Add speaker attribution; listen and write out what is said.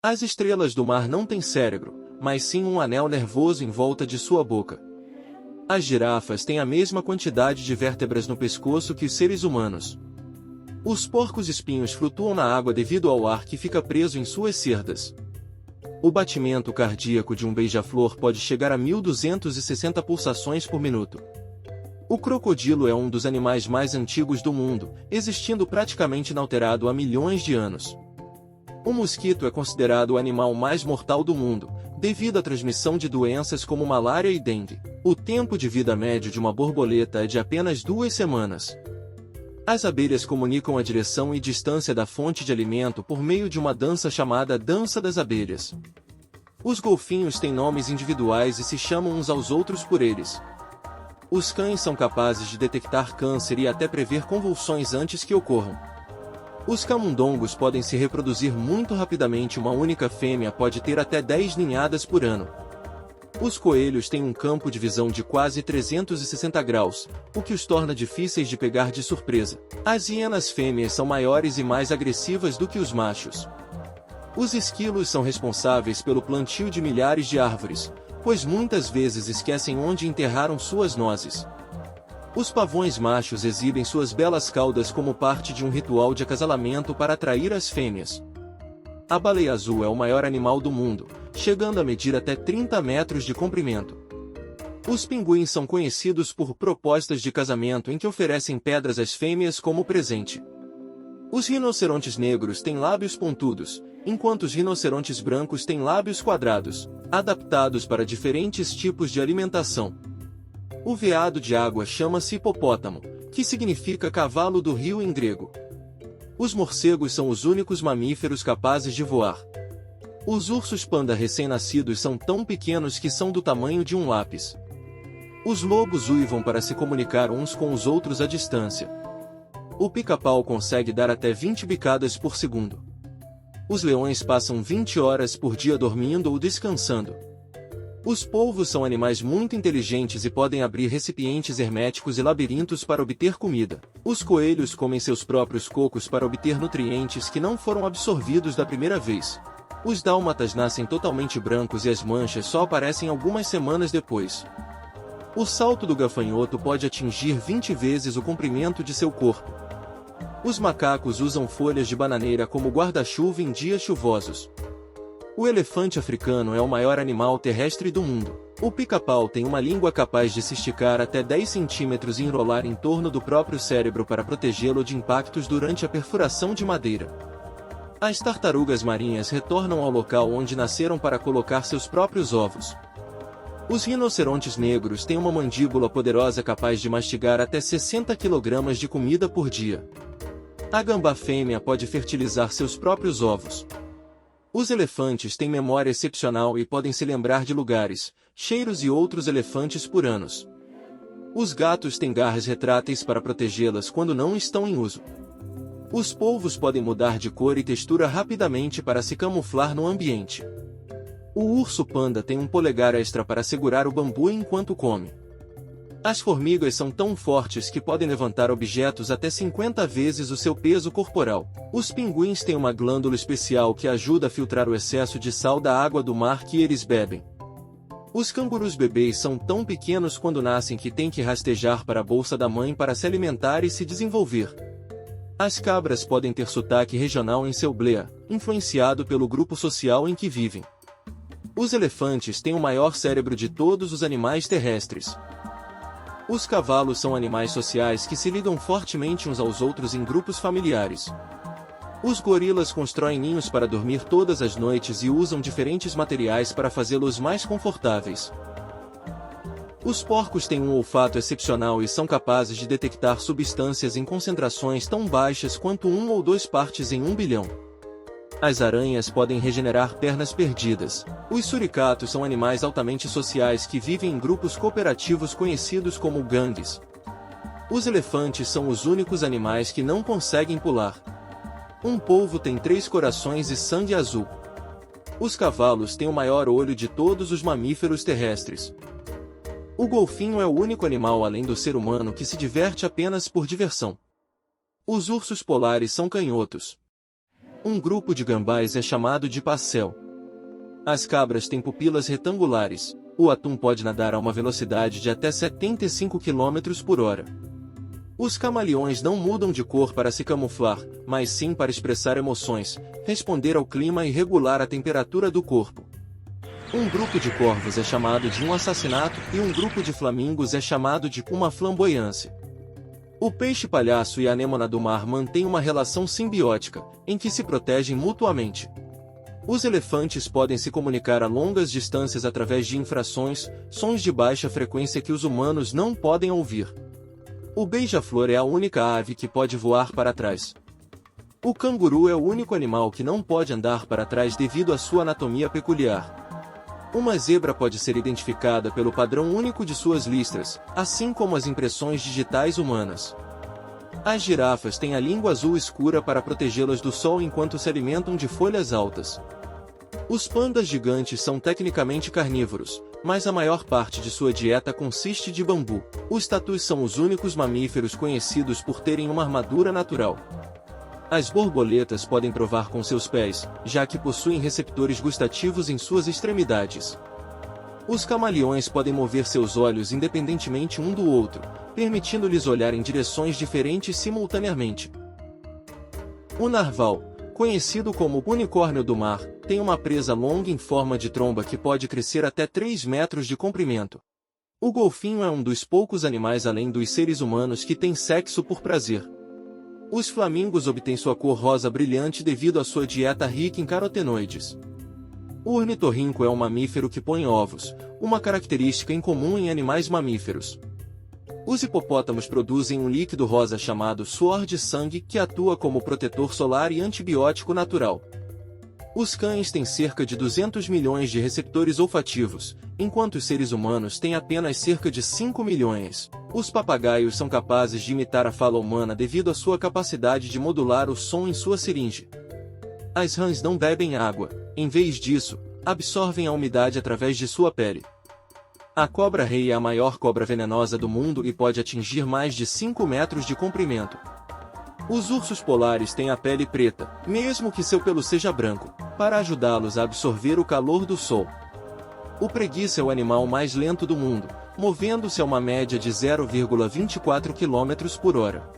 Speaker 1: As estrelas do mar não têm cérebro, mas sim um anel nervoso em volta de sua boca. As girafas têm a mesma quantidade de vértebras no pescoço que os seres humanos. Os porcos-espinhos flutuam na água devido ao ar que fica preso em suas cerdas. O batimento cardíaco de um beija-flor pode chegar a 1.260 pulsações por minuto. O crocodilo é um dos animais mais antigos do mundo, existindo praticamente inalterado há milhões de anos. O mosquito é considerado o animal mais mortal do mundo, devido à transmissão de doenças como malária e dengue. O tempo de vida médio de uma borboleta é de apenas 2 semanas. As abelhas comunicam a direção e distância da fonte de alimento por meio de uma dança chamada Dança das Abelhas. Os golfinhos têm nomes individuais e se chamam uns aos outros por eles. Os cães são capazes de detectar câncer e até prever convulsões antes que ocorram. Os camundongos podem se reproduzir muito rapidamente, uma única fêmea pode ter até 10 ninhadas por ano. Os coelhos têm um campo de visão de quase 360 graus, o que os torna difíceis de pegar de surpresa. As hienas fêmeas são maiores e mais agressivas do que os machos. Os esquilos são responsáveis pelo plantio de milhares de árvores, pois muitas vezes esquecem onde enterraram suas nozes. Os pavões machos exibem suas belas caudas como parte de um ritual de acasalamento para atrair as fêmeas. A baleia azul é o maior animal do mundo, chegando a medir até 30 metros de comprimento. Os pinguins são conhecidos por propostas de casamento em que oferecem pedras às fêmeas como presente. Os rinocerontes negros têm lábios pontudos, enquanto os rinocerontes brancos têm lábios quadrados, adaptados para diferentes tipos de alimentação. O veado de água chama-se hipopótamo, que significa cavalo do rio em grego. Os morcegos são os únicos mamíferos capazes de voar. Os ursos panda recém-nascidos são tão pequenos que são do tamanho de um lápis. Os lobos uivam para se comunicar uns com os outros à distância. O pica-pau consegue dar até 20 bicadas por segundo. Os leões passam 20 horas por dia dormindo ou descansando. Os polvos são animais muito inteligentes e podem abrir recipientes herméticos e labirintos para obter comida. Os coelhos comem seus próprios cocos para obter nutrientes que não foram absorvidos da primeira vez. Os dálmatas nascem totalmente brancos e as manchas só aparecem algumas semanas depois. O salto do gafanhoto pode atingir 20 vezes o comprimento de seu corpo. Os macacos usam folhas de bananeira como guarda-chuva em dias chuvosos. O elefante africano é o maior animal terrestre do mundo. O pica-pau tem uma língua capaz de se esticar até 10 centímetros e enrolar em torno do próprio cérebro para protegê-lo de impactos durante a perfuração de madeira. As tartarugas marinhas retornam ao local onde nasceram para colocar seus próprios ovos. Os rinocerontes negros têm uma mandíbula poderosa capaz de mastigar até 60 kg de comida por dia. A gambá fêmea pode fertilizar seus próprios ovos. Os elefantes têm memória excepcional e podem se lembrar de lugares, cheiros e outros elefantes por anos. Os gatos têm garras retráteis para protegê-las quando não estão em uso. Os polvos podem mudar de cor e textura rapidamente para se camuflar no ambiente. O urso panda tem um polegar extra para segurar o bambu enquanto come. As formigas são tão fortes que podem levantar objetos até 50 vezes o seu peso corporal. Os pinguins têm uma glândula especial que ajuda a filtrar o excesso de sal da água do mar que eles bebem. Os cangurus bebês são tão pequenos quando nascem que têm que rastejar para a bolsa da mãe para se alimentar e se desenvolver. As cabras podem ter sotaque regional em seu blé, influenciado pelo grupo social em que vivem. Os elefantes têm o maior cérebro de todos os animais terrestres. Os cavalos são animais sociais que se ligam fortemente uns aos outros em grupos familiares. Os gorilas constroem ninhos para dormir todas as noites e usam diferentes materiais para fazê-los mais confortáveis. Os porcos têm um olfato excepcional e são capazes de detectar substâncias em concentrações tão baixas quanto 1 ou 2 partes em 1 bilhão. As aranhas podem regenerar pernas perdidas. Os suricatos são animais altamente sociais que vivem em grupos cooperativos conhecidos como gangues. Os elefantes são os únicos animais que não conseguem pular. Um polvo tem 3 corações e sangue azul. Os cavalos têm o maior olho de todos os mamíferos terrestres. O golfinho é o único animal além do ser humano que se diverte apenas por diversão. Os ursos polares são canhotos. Um grupo de gambás é chamado de passel. As cabras têm pupilas retangulares. O atum pode nadar a uma velocidade de até 75 km por hora. Os camaleões não mudam de cor para se camuflar, mas sim para expressar emoções, responder ao clima e regular a temperatura do corpo. Um grupo de corvos é chamado de um assassinato e um grupo de flamingos é chamado de uma flamboyância. O peixe-palhaço e a anêmona do mar mantêm uma relação simbiótica, em que se protegem mutuamente. Os elefantes podem se comunicar a longas distâncias através de infrações, sons de baixa frequência que os humanos não podem ouvir. O beija-flor é a única ave que pode voar para trás. O canguru é o único animal que não pode andar para trás devido à sua anatomia peculiar. Uma zebra pode ser identificada pelo padrão único de suas listras, assim como as impressões digitais humanas. As girafas têm a língua azul escura para protegê-las do sol enquanto se alimentam de folhas altas. Os pandas gigantes são tecnicamente carnívoros, mas a maior parte de sua dieta consiste de bambu. Os tatus são os únicos mamíferos conhecidos por terem uma armadura natural. As borboletas podem provar com seus pés, já que possuem receptores gustativos em suas extremidades. Os camaleões podem mover seus olhos independentemente um do outro, permitindo-lhes olhar em direções diferentes simultaneamente. O narval, conhecido como unicórnio do mar, tem uma presa longa em forma de tromba que pode crescer até 3 metros de comprimento. O golfinho é um dos poucos animais além dos seres humanos que tem sexo por prazer. Os flamingos obtêm sua cor rosa brilhante devido à sua dieta rica em carotenoides. O ornitorrinco é um mamífero que põe ovos, uma característica incomum em animais mamíferos. Os hipopótamos produzem um líquido rosa chamado suor de sangue que atua como protetor solar e antibiótico natural. Os cães têm cerca de 200 milhões de receptores olfativos, enquanto os seres humanos têm apenas cerca de 5 milhões. Os papagaios são capazes de imitar a fala humana devido à sua capacidade de modular o som em sua seringe. As rãs não bebem água, em vez disso, absorvem a umidade através de sua pele. A cobra-rei é a maior cobra venenosa do mundo e pode atingir mais de 5 metros de comprimento. Os ursos polares têm a pele preta, mesmo que seu pelo seja branco, para ajudá-los a absorver o calor do sol. O preguiça é o animal mais lento do mundo, movendo-se a uma média de 0,24 km por hora.